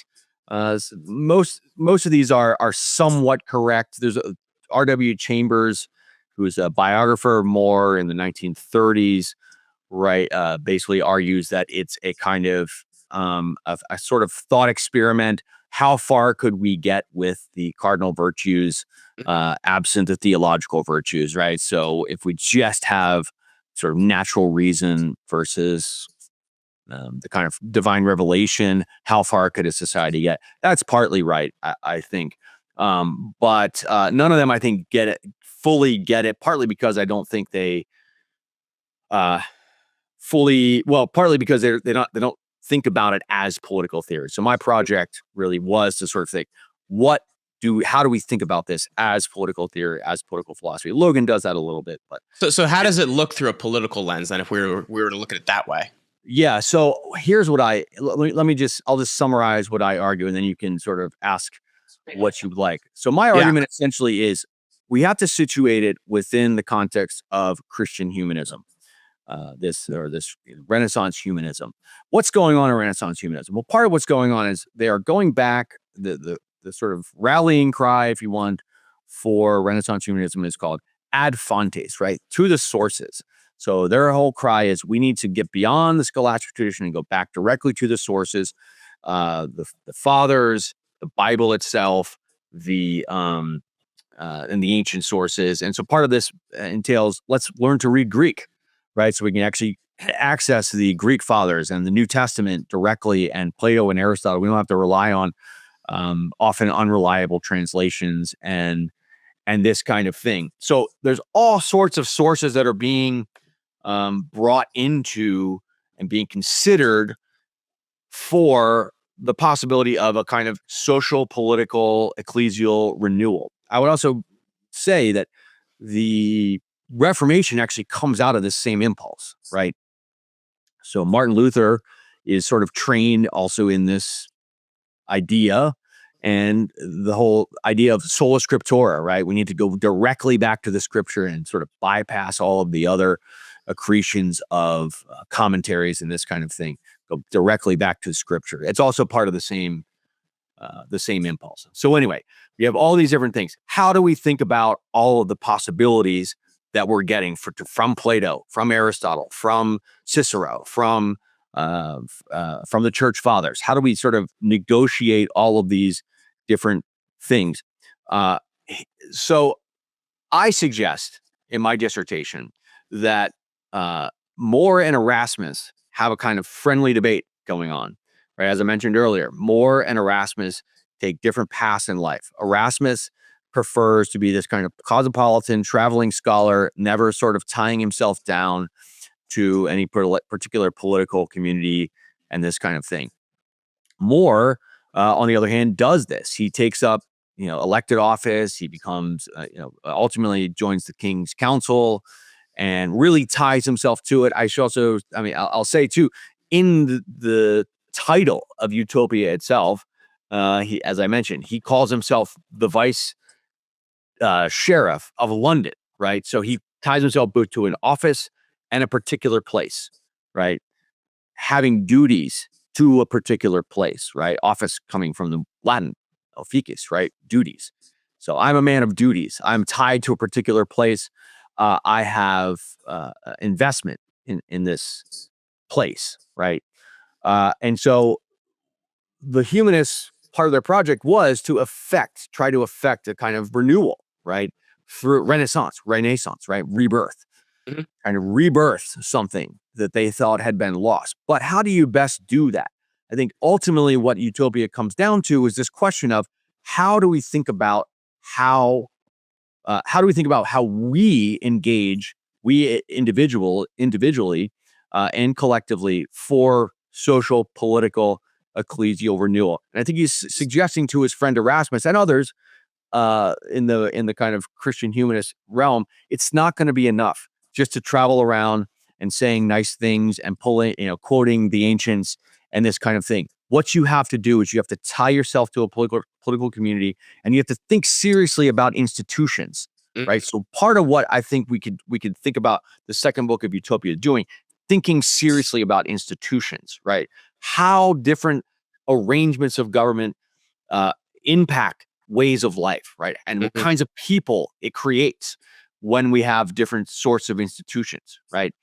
Most of these are somewhat correct. There's R.W. Chambers, who's a biographer of More in the 1930s, right? Basically argues that it's a kind of a sort of thought experiment. How far could we get with the cardinal virtues absent the theological virtues, right? So if we just have sort of natural reason versus the kind of divine revelation, how far could a society get? That's partly right, I think. But none of them, I think, fully get it, partly because I don't think they partly because they don't think about it as political theory. So my project really was to sort of think, how do we think about this as political theory, as political philosophy? Logan does that a little bit, but so how does it look through a political lens then, if we were to look at it that way? Yeah. So here's what I'll just summarize what I argue, and then you can sort of ask what you would like. So my argument essentially is we have to situate it within the context of Christian humanism. This Renaissance humanism. What's going on in Renaissance humanism? Well, part of what's going on is they are going back, the sort of rallying cry, if you want, for Renaissance humanism is called ad fontes, right? To the sources. So their whole cry is we need to get beyond the scholastic tradition and go back directly to the sources, the fathers, the Bible itself, and the ancient sources. And so part of this entails, let's learn to read Greek, right? So we can actually access the Greek fathers and the New Testament directly, and Plato and Aristotle. We don't have to rely on often unreliable translations and this kind of thing. So there's all sorts of sources that are being brought into and being considered for the possibility of a kind of social, political, ecclesial renewal. I would also say that the Reformation actually comes out of this same impulse, right? So Martin Luther is sort of trained also in this idea, and the whole idea of sola scriptura, right? We need to go directly back to the scripture and sort of bypass all of the other accretions of commentaries and this kind of thing. Go directly back to scripture. It's also part of the same impulse. So anyway, we have all these different things. How do we think about all of the possibilities that we're getting from Plato, from Aristotle, from Cicero, from the church fathers? How do we sort of negotiate all of these different things? So I suggest in my dissertation that More and Erasmus have a kind of friendly debate going on. Right, as I mentioned earlier, More and Erasmus take different paths in life. Erasmus prefers to be this kind of cosmopolitan, traveling scholar, never sort of tying himself down to any particular political community and this kind of thing. More, on the other hand, does this. He takes up, elected office. He becomes, ultimately joins the King's Council and really ties himself to it. I'll say too, in the title of Utopia itself, as I mentioned, he calls himself the vice sheriff of London, right? So he ties himself both to an office and a particular place, right? Having duties to a particular place, right? Office coming from the Latin officius, right? Duties. So I'm a man of duties. I'm tied to a particular place. I have investment in this place, right? And so the humanists, part of their project was to try to affect a kind of renewal, right? Through Renaissance, right? Rebirth, kind of rebirth something that they thought had been lost. But how do you best do that? I think ultimately what Utopia comes down to is this question of how do we think about how we engage, we individually and collectively, for social, political, ecclesial renewal. And I think he's suggesting to his friend Erasmus and others in the kind of Christian humanist realm, it's not going to be enough just to travel around and saying nice things and quoting the ancients and this kind of thing. What you have to do is you have to tie yourself to a political community, and you have to think seriously about institutions, right? So part of what I think we could think about the second book of Utopia doing, thinking seriously about institutions, right? How different arrangements of government impact ways of life, right? And what kinds of people it creates when we have different sorts of institutions, right?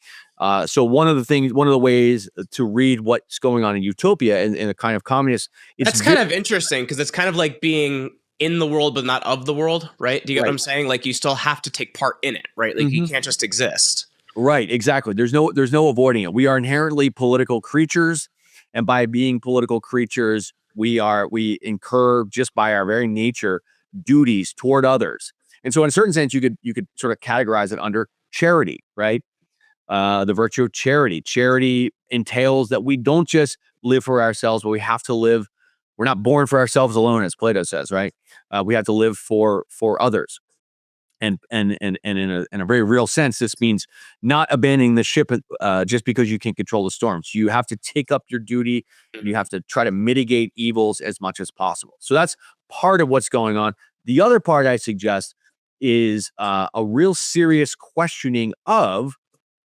So one of the ways to read what's going on in Utopia in a kind of communist, that's kind of interesting because it's kind of like being in the world but not of the world, right? Do you get what I'm saying? Like you still have to take part in it, right? Like you can't just exist. Right, exactly. There's no avoiding it. We are inherently political creatures, and by being political creatures, we incur, just by our very nature, duties toward others. And so in a certain sense, you could sort of categorize it under charity, right? The virtue of charity. Charity entails that we don't just live for ourselves, but we have to live. We're not born for ourselves alone, as Plato says, right? We have to live for others. And in a very real sense, this means not abandoning the ship just because you can't control the storms. You have to take up your duty, and you have to try to mitigate evils as much as possible. So that's part of what's going on. The other part I suggest is a real serious questioning of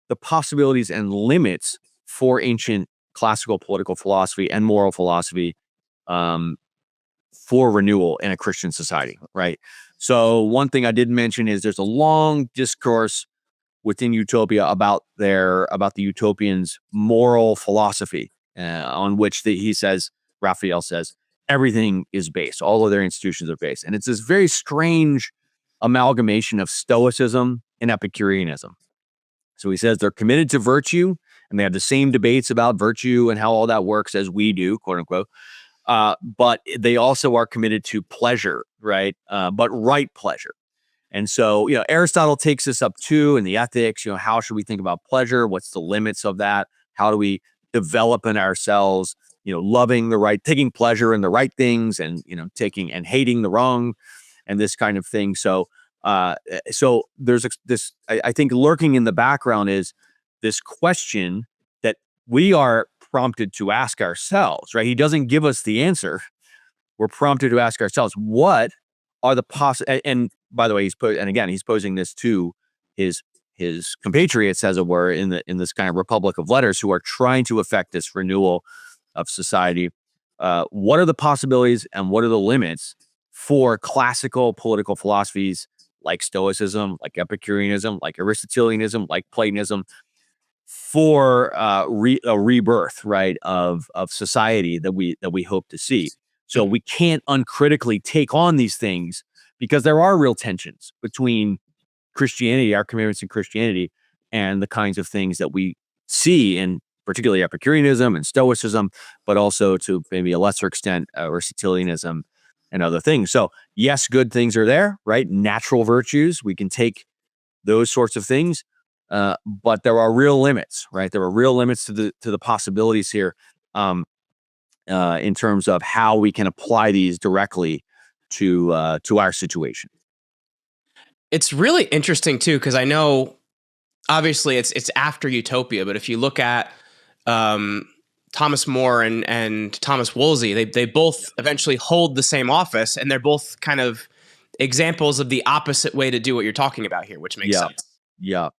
the possibilities and limits for ancient classical political philosophy and moral philosophy for renewal in a Christian society, right? So one thing I didn't mention is there's a long discourse within Utopia about the utopians' moral philosophy, on which Raphael says, everything is based. All of their institutions are based. And it's this very strange amalgamation of Stoicism and Epicureanism. So he says they're committed to virtue, and they have the same debates about virtue and how all that works as we do, quote unquote. But they also are committed to pleasure, right? But right pleasure. And so, Aristotle takes this up too in the Ethics. How should we think about pleasure? What's the limits of that? How do we develop in ourselves, loving the right, taking pleasure in the right things, and taking and hating the wrong, and this kind of thing. So there's this. I think lurking in the background is this question that we are prompted to ask ourselves. Right? He doesn't give us the answer, we're prompted to ask ourselves, what are the and by the way, he's posing this to his compatriots, as it were, in this kind of republic of letters, who are trying to affect this renewal of society. What are the possibilities and what are the limits for classical political philosophies like Stoicism, like Epicureanism, like Aristotelianism, like Platonism, for a rebirth, right, of society that we hope to see. So we can't uncritically take on these things, because there are real tensions between Christianity, our commitments in Christianity, and the kinds of things that we see in particularly Epicureanism and Stoicism, but also to maybe a lesser extent Aristotelianism and other things. So yes, good things are there, right? Natural virtues, we can take those sorts of things, but there are real limits, right? There are real limits to the possibilities here, in terms of how we can apply these directly to our situation. It's really interesting too, because I know obviously it's after Utopia, but if you look at Thomas More and Thomas Wolsey, they both eventually hold the same office, and they're both kind of examples of the opposite way to do what you're talking about here, which makes sense. Yeah.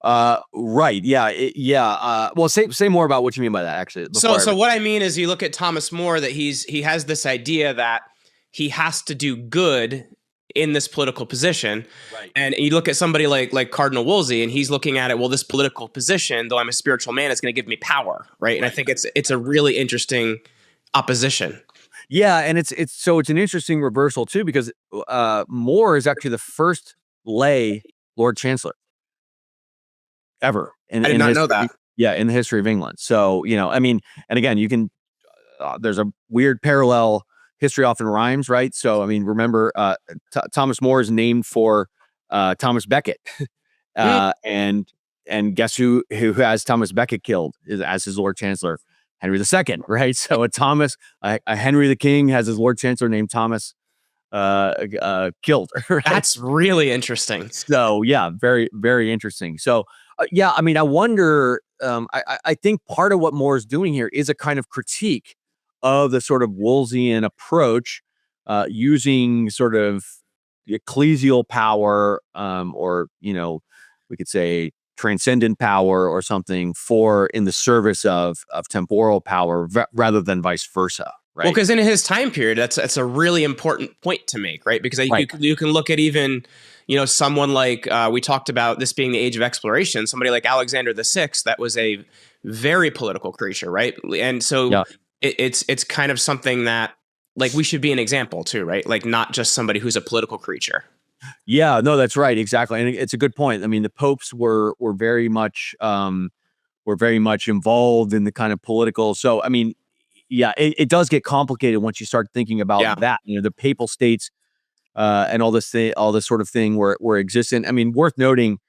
Right. Yeah. Well, say more about what you mean by that, actually. So what I mean is, you look at Thomas More, that he has this idea that he has to do good in this political position. Right. And you look at somebody like Cardinal Wolsey, and he's looking at it, well, this political position, though I'm a spiritual man, is going to give me power, right? And I think it's a really interesting opposition. Yeah, and it's an interesting reversal too, because More is actually the first lay Lord Chancellor ever. I did not know that. Yeah, in the history of England. So, I mean, and again, you can, there's a weird parallel. History often rhymes, right? So, I mean, remember, Thomas More is named for Thomas Becket. And guess who has Thomas Becket killed as his Lord Chancellor? Henry II, right? So a Henry the King has his Lord Chancellor named Thomas killed. Right? That's really interesting. So yeah, very, very interesting. So yeah, I mean, I wonder, I think part of what More is doing here is a kind of critique of the sort of Wolseyan approach, using sort of ecclesial power, or, we could say transcendent power or something, in the service of temporal power, rather than vice versa. Right. Well, because in his time period, that's a really important point to make, right? Because you can look at even, someone like, we talked about this being the age of exploration, somebody like Alexander VI, that was a very political creature, right? And so it's kind of something that, like, we should be an example too, right? Like, not just somebody who's a political creature. Yeah, no, that's right. Exactly. And it's a good point. I mean, the popes were very much involved in the kind of political. So, I mean, yeah, it does get complicated once you start thinking about that, the papal states, and all this sort of thing were existent. I mean, worth noting,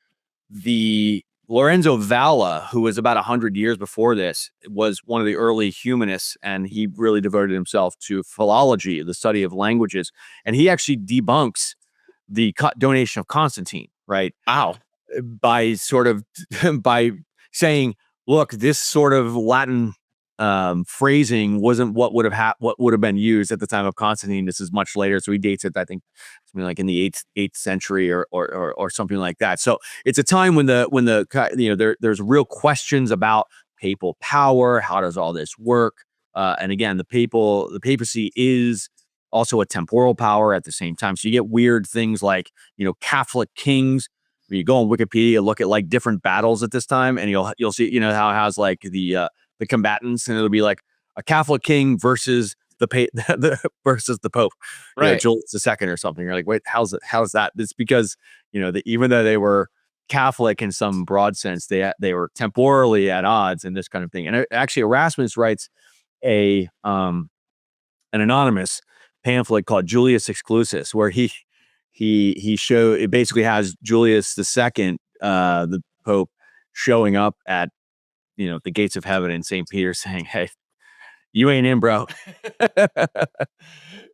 the Lorenzo Valla, who was about 100 years before this, was one of the early humanists, and he really devoted himself to philology, the study of languages. And he actually debunks the donation of Constantine, right? Wow. By saying, look, this sort of Latin phrasing wasn't what would have been used at the time of Constantine. This is much later, so he dates it, I think, something like in the 8th century or something like that. So it's a time when there's real questions about papal power. How does all this work? And again, the papacy is also a temporal power at the same time. So you get weird things like, Catholic kings. When you go on Wikipedia, look at like different battles at this time, and you'll see, how it has like the combatants, and it'll be like a Catholic king versus versus the Pope, right? Julius II or something. You're like, wait, how's that? It's because even though they were Catholic in some broad sense, they were temporally at odds and this kind of thing. And actually, Erasmus writes an anonymous pamphlet called Julius Exclusus, where he it basically has Julius II, the Pope, showing up at the gates of heaven in St. Peter, saying, "Hey, you ain't in, bro."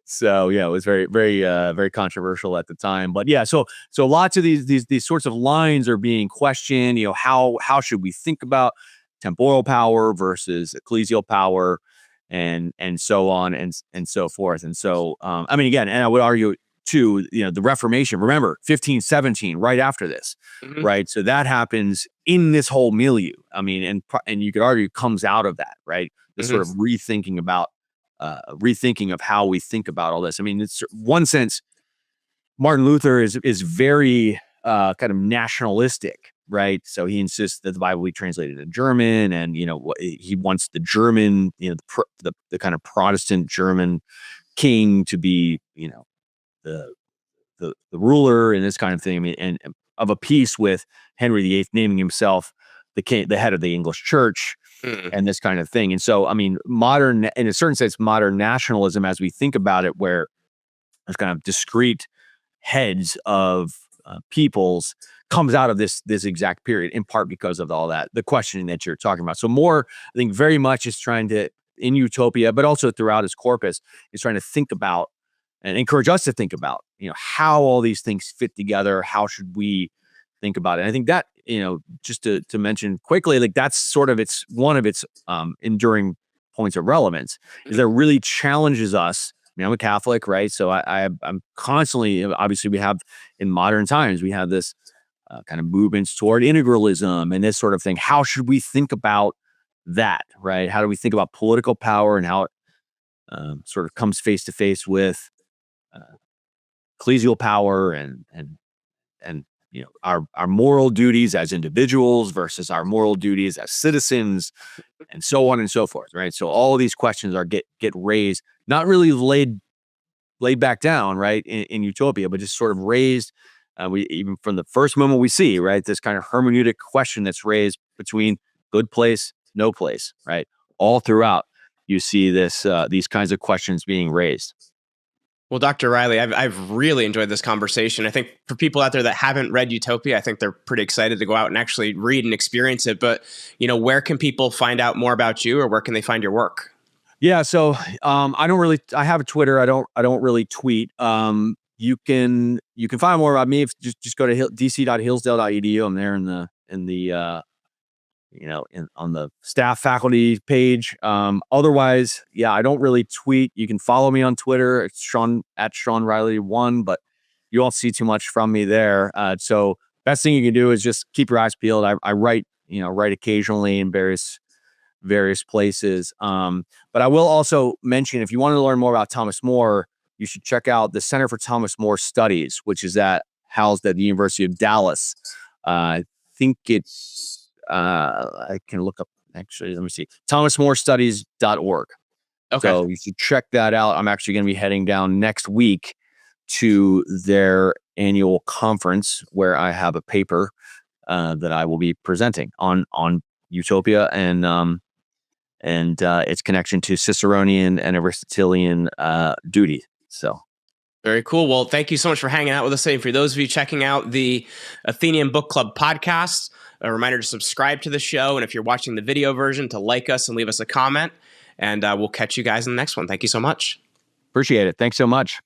So yeah, it was very, very, very controversial at the time. But yeah, so lots of these sorts of lines are being questioned. How should we think about temporal power versus ecclesial power? and so on and so forth. And so, I mean, again, and I would argue too, the Reformation, remember 1517, right after this, Mhm. right? So that happens in this whole milieu. I mean, and you could argue comes out of that, right? This sort Mhm. of rethinking of how we think about all this. I mean, it's one sense, Martin Luther is very kind of nationalistic, right? So he insists that the Bible be translated in German, and he wants the German, the kind of Protestant German king to be, the the ruler and this kind of thing. I mean, and of a piece with Henry VIII naming himself the head of the English Church, Mm. and this kind of thing. And so, I mean, in a certain sense, modern nationalism, as we think about it, where there's kind of discrete heads of peoples, comes out of this exact period, in part because of all that, the questioning that you're talking about. So more, I think, very much is trying to, in Utopia, but also throughout his corpus, is trying to think about and encourage us to think about, how all these things fit together. How should we think about it? And I think that, just to mention quickly, like that's sort of one of its enduring points of relevance, is that it really challenges us. I mean, I'm a Catholic, right? So I'm constantly, obviously, we have in modern times, we have this kind of movements toward integralism and this sort of thing. How should we think about that, right? How do we think about political power and how it sort of comes face to face with ecclesial power and our moral duties as individuals versus our moral duties as citizens, and so on and so forth, right? So all of these questions are get raised, not really laid back down, right, in Utopia, but just sort of raised. We even from the first moment we see, right, this kind of hermeneutic question that's raised between good place, no place, right? All throughout, you see these kinds of questions being raised. Well, Dr. Rieley, I've really enjoyed this conversation. I think for people out there that haven't read Utopia, I think they're pretty excited to go out and actually read and experience it. But, where can people find out more about you, or where can they find your work? Yeah, so I have a Twitter. I don't really tweet. You can find more about me if just go to dc.hillsdale.edu. I'm there in the on the staff faculty page. Otherwise, yeah, I don't really tweet. You can follow me on Twitter. It's Shaun Rieley 1, but you won't see too much from me there. So best thing you can do is just keep your eyes peeled. I write occasionally in various places. But I will also mention, if you want to learn more about Thomas More, you should check out the Center for Thomas More Studies, which is housed at the University of Dallas. I think it's I can look up, actually, let me see, thomasmorestudies.org. Okay. So you should check that out. I'm actually going to be heading down next week to their annual conference, where I have a paper that I will be presenting on Utopia and its connection to Ciceronian and Aristotelian duty. So Very cool. Well, thank you so much for hanging out with us today. For those of you checking out the Athenian Book Club podcast, a reminder to subscribe to the show. And if you're watching the video version, to like us and leave us a comment. And we'll catch you guys in the next one. Thank you so much. appreciate it. Thanks so much.